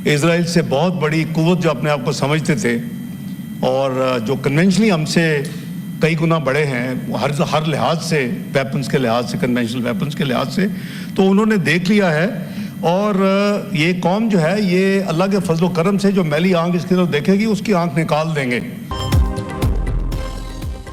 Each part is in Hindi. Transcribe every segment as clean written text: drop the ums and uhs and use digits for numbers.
इजराइल से बहुत बड़ी कुव्वत जो अपने आप को समझते थे और जो कन्वेंशनली हमसे कई गुना बड़े हैं हर लिहाज से, वेपन्स के लिहाज से, कन्वेंशनल वेपन्स के लिहाज से, तो उन्होंने देख लिया है। और ये कौम जो है ये अल्लाह के फजल करम से जो मैली आंख इसकी तरफ देखेगी उसकी आंख निकाल देंगे।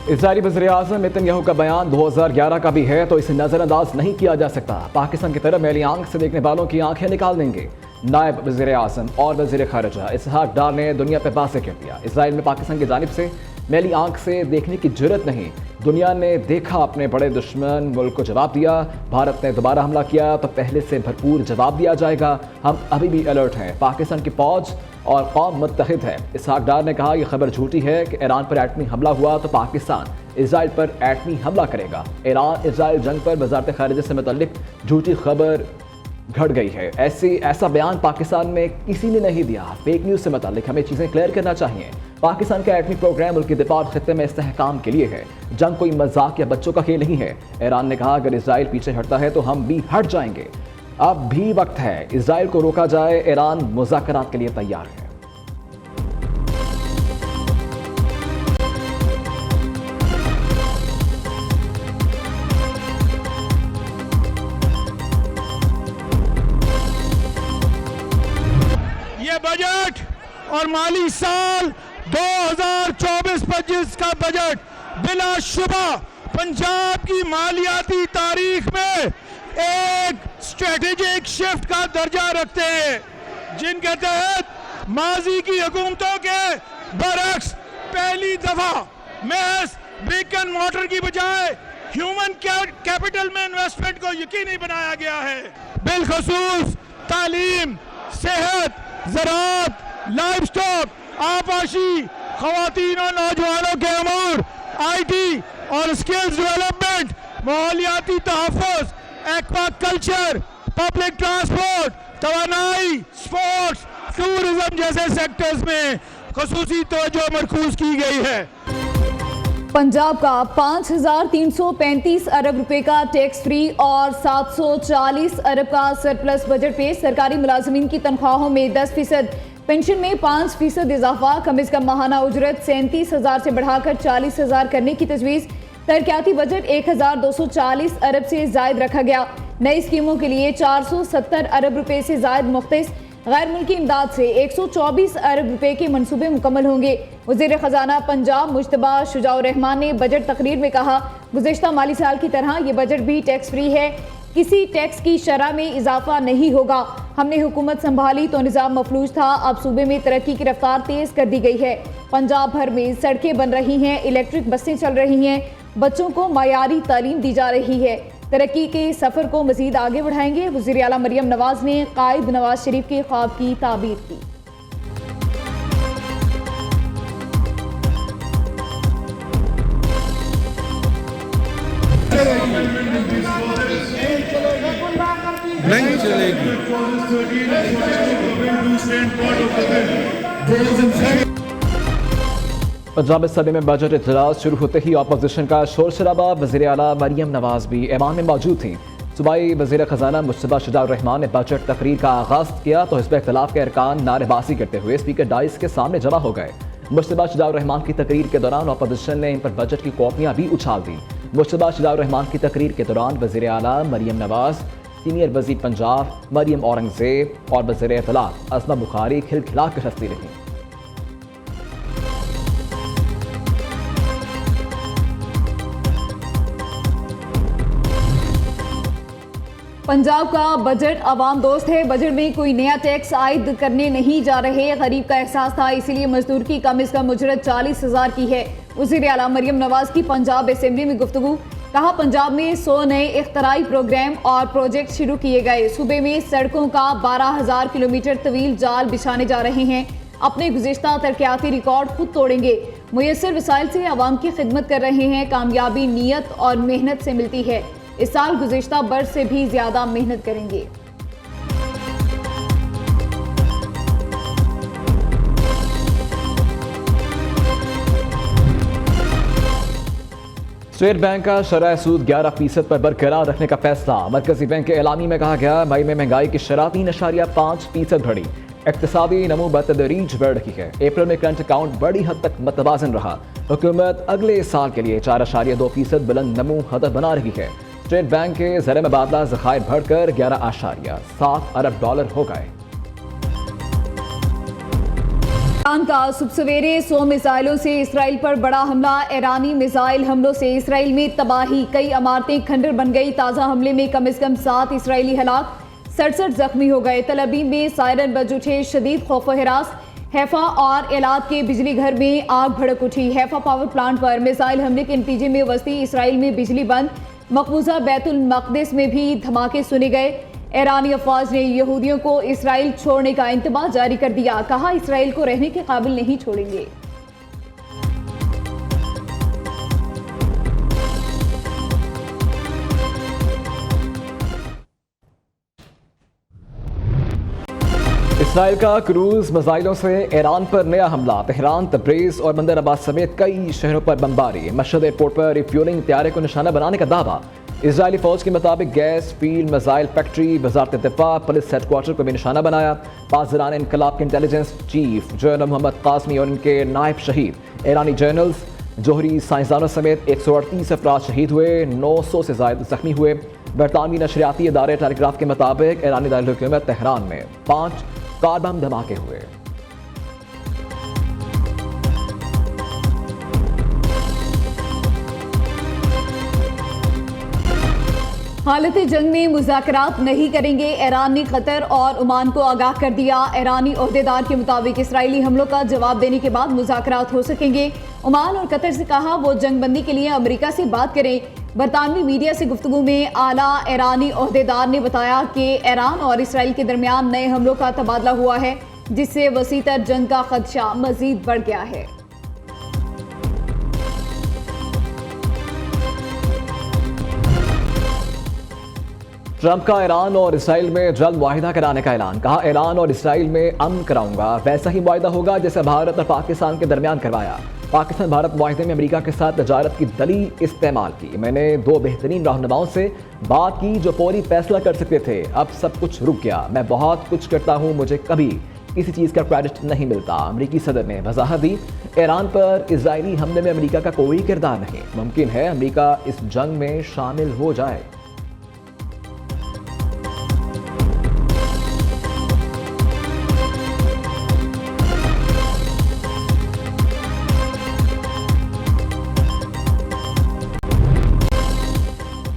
इजरायली वज़ीर-ए-आज़म नेतन्याहू का बयान 2011 का भी है तो इसे नज़रअंदाज नहीं किया जा सकता। पाकिस्तान की तरफ मैली आंख से देखने वालों की आंखें निकाल देंगे। नायब वज़ीर-ए-आज़म और वज़ीर ख़ारिजा इसहाक डार ने दुनिया पर वाज़ेह कर दिया, इजराइल में पाकिस्तान की जानिब से मैली आंख से देखने की जुर्रत नहीं। दुनिया ने देखा अपने बड़े दुश्मन मुल्क को जवाब दिया। भारत ने दोबारा हमला किया तो पहले से भरपूर जवाब दिया जाएगा। हम अभी भी अलर्ट हैं। पाकिस्तान की फौज और कौम मुत्तहिद है। इसहाक डार ने कहा, यह खबर झूठी है कि ईरान पर एटमी हमला हुआ तो पाकिस्तान इजराइल पर एटमी हमला करेगा। ईरान इजराइल जंग पर वज़ारत ख़ारिजा से मुतल्लिक झूठी खबर घट गई है। ऐसा बयान पाकिस्तान में किसी ने नहीं दिया। फेक न्यूज़ से मुताल्लिक हमें चीज़ें क्लियर करना चाहिए। पाकिस्तान का एटमी प्रोग्राम मुल्क की दिफा और खित्ते में इस्तेहकाम के लिए है। जंग कोई मजाक या बच्चों का खेल नहीं है। ईरान ने कहा, अगर इजराइल पीछे हटता है तो हम भी हट जाएंगे। अब भी वक्त है इजराइल को रोका जाए। ईरान मुज़ाकरात के लिए तैयार है। बजट और माली साल 2024-25 का बजट बिलाशुबा पंजाब की मालियाती तारीख में एक स्ट्रेटेजिक शिफ्ट का दर्जा रखते हैं, जिनके तहत माजी की हुकूमतों के बरक्स पहली दफा महज ब्रिक एंड मॉर्टर की बजाय ह्यूमन कैपिटल में इन्वेस्टमेंट को यकीनी बनाया गया है। बिलखसूस तालीम, सेहत, ज़राअत, लाइव स्टॉक, आबाशी, ख़वातीन और नौजवानों के अमूर, IT और स्किल्स डेवलपमेंट, माहौलियाती तहफ़्फ़ुज़, एक्वा कल्चर, पब्लिक ट्रांसपोर्ट, तवानाई, स्पोर्ट्स, टूरिज्म जैसे सेक्टर्स में ख़ुसूसी तवज्जो मरकूज़ की गई है। पंजाब का 5,335 अरब रुपए का टैक्स फ्री और 740 अरब का सरप्लस बजट पे सरकारी मुलाजमीन की तनख्वाहों में 10%, पेंशन में 5% इजाफा, कम अज़ कम माहाना उजरत 37,000 से बढ़ाकर 40,000 करने की तजवीज़। तरक्याती बजट 1,240 अरब से जायद रखा गया। नई स्कीमों के लिए 470 अरब रुपए से जायद मुख्तस। गैर मुल्की इमदाद से 124 अरब रुपए के मनसूबे मुकम्मल होंगे। वज़ीर ख़जाना पंजाब मुश्तबा शुजाउर रहमान ने बजट तकरीर में कहा, गुज़श्ता माली साल की तरह ये बजट भी टैक्स फ्री है, किसी टैक्स की शरह में इजाफा नहीं होगा। हमने हुकूमत संभाली तो निज़ाम मफलूज था, अब सूबे में तरक्की की रफ्तार तेज़ कर दी गई है। पंजाब भर में सड़कें बन रही हैं, इलेक्ट्रिक बसें चल रही हैं, बच्चों को मयारी तालीम दी जा रही है। तरक्की के सफ़र को मज़ीद आगे बढ़ाएंगे। वज़ीर आला मरियम नवाज़ ने कायद नवाज शरीफ के ख्वाब की ताबीर की। नहीं चलेगी। पंजाब सदे में बजट इजलास शुरू होते ही अपोजिशन का शोर शराबा। वज़ीर आला मरियम नवाज भी ऐवान में मौजूद थी। सूबाई वज़ीर ख़जाना मुश्तबा शुजाउर रहमान ने बजट तकरीर का आगाज़ किया तो हिज़्ब इख्तिलाफ के अरकान नारेबाजी करते हुए स्पीकर डाइस के सामने जमा हो गए। मुश्तबा शुजाउर रहमान की तकरीर के दौरान अपोजिशन ने इन पर बजट की कॉपियाँ भी उछाल दी। मुश्तबा शुजाउर रहमान की तकरीर के दौरान वज़ीर आला मरियम नवाज, सीनियर वज़ीर पंजाब मरियम औरंगज़ेब और वज़ीर इत्तलात अस्मा बुखारी खिलखिला कर हंसती रहीं। पंजाब का बजट अवाम दोस्त है। बजट में कोई नया टैक्स आयद करने नहीं जा रहे। गरीब का एहसास था, इसीलिए मजदूर की कम अज़ कम उजरत 40,000 की है। वज़ीर आला मरियम नवाज की पंजाब असेंबली में गुफ्तगू। कहा, पंजाब में 100 नए इख्तराई प्रोग्राम और प्रोजेक्ट शुरू किए गए। सूबे में सड़कों का 12,000 किलोमीटर तवील जाल बिछाने जा रहे हैं। अपने गुज़िश्ता तरक्याती रिकॉर्ड खुद तोड़ेंगे। मुयस्सर वसाइल से आवाम की खिदमत कर रहे हैं। कामयाबी नीयत और मेहनत से मिलती है। इस साल गुज़िश्ता बरस से भी ज़्यादा मेहनत करेंगे। स्टेट बैंक का शरह सूद 11% पर बरकरार रखने का फैसला। मरकजी बैंक के एलामी में कहा गया, मई में महंगाई की शरह 3.5% बढ़ी। इक्तिसादी नमो बतदरीज बढ़ रही है। अप्रैल में करंट अकाउंट बड़ी हद तक मतवाजन रहा। हुकूमत अगले साल के लिए 4.2% बुलंद नमो हदफ बना रही है। स्टेट बैंक के ज़र मुबादला ज़खायर बढ़कर $11.7 अरब हो गए। ईरान का सुबह सवेरे 100 मिसाइलों से इसराइल पर बड़ा हमला। ईरानी मिसाइल हमलों से इसराइल में तबाही, कई इमारतें खंडर बन गई। ताज़ा हमले में कम से कम 7 इसराइली हलाक, 67 जख्मी हो गए। तल अवीव में सायरन बज उठे, शदीद खौफ हिरास। हैफा और एलाद के बिजली घर में आग भड़क उठी। हैफा पावर प्लांट पर मिसाइल हमले के नतीजे में वस्ती इसराइल में बिजली बंद। मकबूजा बैतुल मक़दिस में भी धमाके सुने गए। ईरानी अफवाज ने यहूदियों को इसराइल छोड़ने का इंतबा जारी कर दिया। कहा, इसराइल को रहने के काबिल नहीं छोड़ेंगे। इसराइल का क्रूज मिसाइलों से ईरान पर नया हमला। तेहरान, तब्रेज़ और बंदर अब्बास समेत कई शहरों पर बमबारी। मशहद एयरपोर्ट पर रिफ्यूलिंग तैयारे को निशाना बनाने का दावा। इजरायली फौज के मुताबिक गैस फील्ड, मिसाइल फैक्ट्री, वजारत दिफा, पुलिस हेडक्वार्टर को भी निशाना बनाया। पासदारान इनकलाब के intelligence chief general Mohammad Qasemi और उनके नायब शहीद। ईरानी जर्नल्स, जोहरी साइंसदानों समेत 138 अफराद शहीद हुए, 900 से ज्यादा जख्मी हुए। बरतानवी नशरियाती इदारे टेलीग्राफ के मुताबिक ईरानी दारुल हुकूमत तेहरान में 5 कार बम धमाके हुए। हालत जंग में मुज़ाकरात नहीं करेंगे। ईरान ने कतर और ओमान को आगाह कर दिया। ईरानी ओहदेदार के मुताबिक इसराइली हमलों का जवाब देने के बाद मुज़ाकरात हो सकेंगे। ओमान और कतर से कहा वो जंगबंदी के लिए अमेरिका से बात करें। बरतानवी मीडिया से गुफ्तगू में आला ईरानी ओहदेदार ने बताया कि ईरान और इसराइल के दरमियान नए हमलों का तबादला हुआ है, जिससे वसीतर जंग का खदशा मजीद बढ़ गया है। ट्रंप का ईरान और इसराइल में जल्द मुआहिदा कराने का ऐलान। कहा, ईरान और इसराइल में अमन कराऊंगा, वैसा ही मुआहिदा होगा जैसे भारत और पाकिस्तान के दरमियान करवाया। पाकिस्तान भारत मुआहिदे में अमेरिका के साथ तजारत की दलील इस्तेमाल की। मैंने 2 बेहतरीन रहनुमाओं से बात की जो फौरी फैसला कर सकते थे। अब सब कुछ रुक गया। मैं बहुत कुछ करता हूँ, मुझे कभी किसी चीज़ का क्रेडिट नहीं मिलता। अमेरिकी सदर ने वजाहत दी, ईरान पर इजरायली हमले में अमेरिका का कोई किरदार नहीं। मुमकिन है अमेरिका इस जंग में शामिल हो जाए।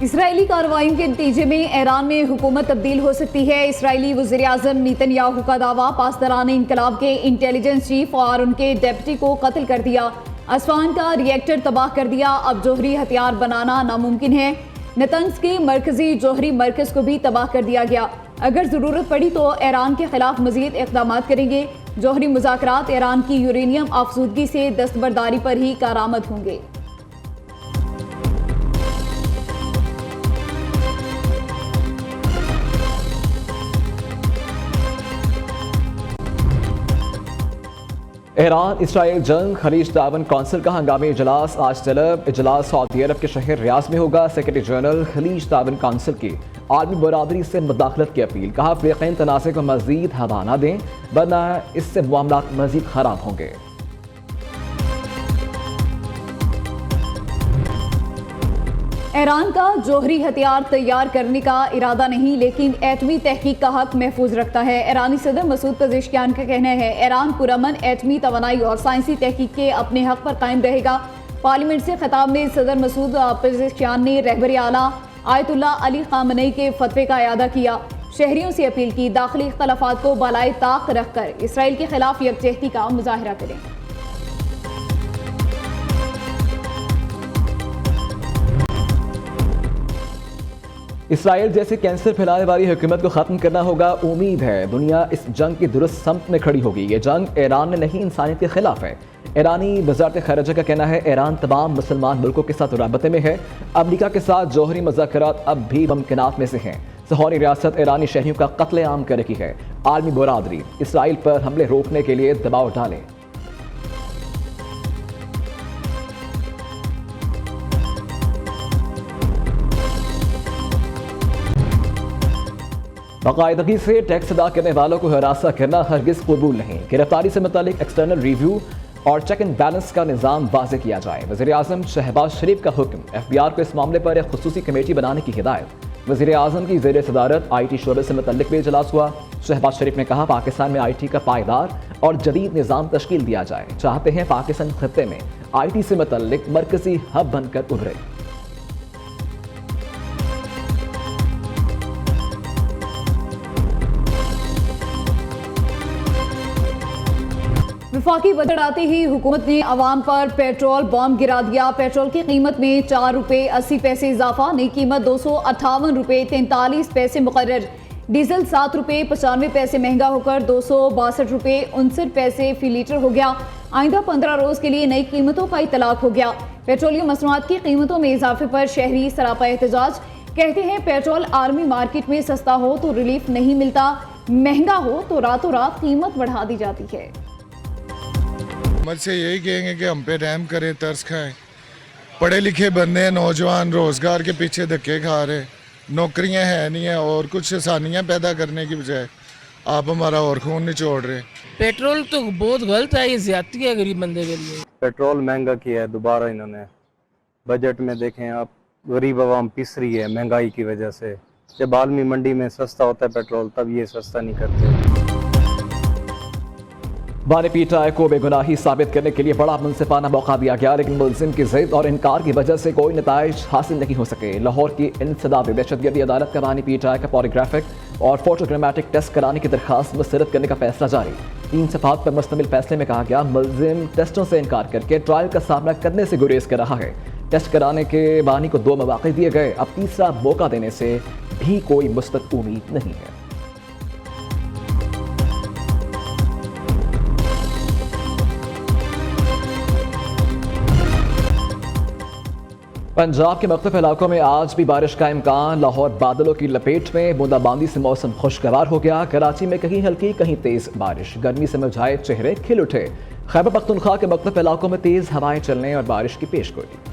इसराइली कार्रवाइयों के नतीजे में ईरान में हुकूमत तब्दील हो सकती है। इसराइली वज़ीर-ए-आज़म नेतन्याहू का दावा, पासदारान इनकलाब के इंटेलिजेंस चीफ और उनके डेप्टी को कत्ल कर दिया। असफान का रिएक्टर तबाह कर दिया। अब जोहरी हथियार बनाना नामुमकिन है। नतंज के मरकजी जोहरी मरकज को भी तबाह कर दिया गया। अगर ज़रूरत पड़ी तो ईरान के खिलाफ मजीद इक़दाम करेंगे। जोहरी मुज़ाकरात ईरान की यूरेनियम आफसूदगी से दस्तबरदारी पर ही कारआमद होंगे। ईरान इसराइल जंग खलीज तावन कौंसिल का हंगामी इजलास आज तलब। इजलास सऊदी अरब के शहर रियाज में होगा। सेक्रेटरी जनरल खलीज तावन कौंसिल की आलमी बरादरी से मुदाखलत की अपील। कहा, फ़रीक़ैन तनाज़े को मज़ीद हवा न दें वरना इससे मामलात मज़ीद ख़राब होंगे। ईरान का जोहरी हथियार तैयार करने का इरादा नहीं, लेकिन एटमी तहकीक का हक महफूज रखता है। ईरानी सदर मसूद पज़ेश्कियान का कहना है, ईरान पुरअमन एटमी तवानाई और साइंसी तहकीक के अपने हक पर कायम रहेगा। पार्लियामेंट से खिताब में सदर मसूद पज़ेश्कियान ने रहबर आला आयतुल्लाह अली ख़ामनई के फतवे का इयादा किया। शहरियों से अपील की दाखिली इख्तलाफात को बालाए ताक रखकर इसराइल के खिलाफ यकजहती का मुजाहरा करें। इसराइल जैसे कैंसर फैलाने वाली हुकूमत को ख़त्म करना होगा। उम्मीद है दुनिया इस जंग की दुरुस्त समत में खड़ी होगी। ये जंग ईरान में नहीं, इंसानियत के खिलाफ है। ईरानी वज़ारत ख़ारिजा का कहना है, ईरान तमाम मुसलमान मुल्कों के साथ राबते में है। अमरीका के साथ जोहरी मुज़ाकरात अब भी मुमकिनात में से हैं। लाहौरी रियासत ईरानी शहरियों का कत्लेआम कर रही है। आलमी बरादरी इसराइल पर हमले रोकने के लिए दबाव डाले। बाकायदगी से टैक्स अदा करने वालों को हरासा करना हरगिज कबूल नहीं। गिरफ्तारी से मुतालिक एक्सटर्नल रिव्यू और चेक एंड बैलेंस का निज़ाम वाज़े किया जाए। वज़ीर-ए-आज़म शहबाज शरीफ का हुक्म। FBI को इस मामले पर एक खुसूसी कमेटी बनाने की हिदायत। वज़ीर-ए-आज़म की ज़ेर सदारत IT शोबे से मुतल्लिक भी इजलास हुआ। शहबाज शरीफ ने कहा पाकिस्तान में IT का पायदार और जदीद निज़ाम तश्कील दिया जाए। चाहते हैं पाकिस्तान खत्ते में IT से मुतल्लिक मरकजी हब बनकर उभरे। वफाकी बजट आते ही हुकूमत ने आवाम पर पेट्रोल बम गिरा दिया। पेट्रोल की कीमत में 4 रुपये 80 पैसे इजाफा, नई कीमत 258 रुपये 43 पैसे मुकर्रर। डीजल 7 रुपये 95 पैसे महंगा होकर 262 रुपये 59 पैसे फी लीटर हो गया। आइंदा 15 रोज के लिए नई कीमतों का इतलाक हो गया। पेट्रोलियम मसनूआत की कीमतों में इजाफे पर शहरी सरापा एहतजाज। कहते हैं पेट्रोल आर्मी मार्केट में सस्ता हो तो रिलीफ नहीं मिलता, महंगा हो तो रातों रात कीमत बढ़ा दी जाती है। हुकूमत से यही कहेंगे कि हम पे रहम करें, तरस खाएं। पढ़े लिखे बंदे नौजवान रोज़गार के पीछे धक्के खा रहे, नौकरियां है नहीं है और कुछ आसानियां पैदा करने की बजाय आप हमारा और खून निचोड़ रहे। पेट्रोल तो बहुत गलत है, ये ज्यादती है गरीब बंदे के लिए। पेट्रोल महंगा किया है दोबारा इन्होंने। बजट में देखें आप, गरीब आवाम पिस रही है महंगाई की वजह से। जब आलमी मंडी में सस्ता होता है पेट्रोल तब ये सस्ता नहीं करते। बानी पीटाई को बेगुनाही साबित करने के लिए बड़ा मुनसिफाना मौका दिया गया, लेकिन मुलजिम की जिद और इनकार की वजह से कोई नताइज हासिल नहीं हो सके। लाहौर की इंसदादी दहशतगर्दी अदालत का बानी पीटाई का पॉलीग्राफिक और फोटोग्रामेटिक टेस्ट कराने की दरखास्त मुस्तरद करने का फैसला जारी। 3 सफ़ात पर मुश्तमिल फैसले में कहा गया मुलजिम टेस्टों से इनकार करके ट्रायल का सामना करने से गुरेज कर रहा है। टेस्ट कराने के बानी को 2 मौके दिए गए, अब तीसरा मौका देने से भी कोई मुस्तक़ उम्मीद नहीं है। पंजाब के मुख्तलिफ इलाकों में आज भी बारिश का इम्कान। लाहौर बादलों की लपेट में, बूंदाबांदी से मौसम खुशगवार हो गया। कराची में कहीं हल्की कहीं तेज बारिश, गर्मी से मुरझाए चेहरे खिल उठे। खैबर पख्तूनख्वा के मुख्तलिफ इलाकों में तेज हवाएं चलने और बारिश की पेशगोई।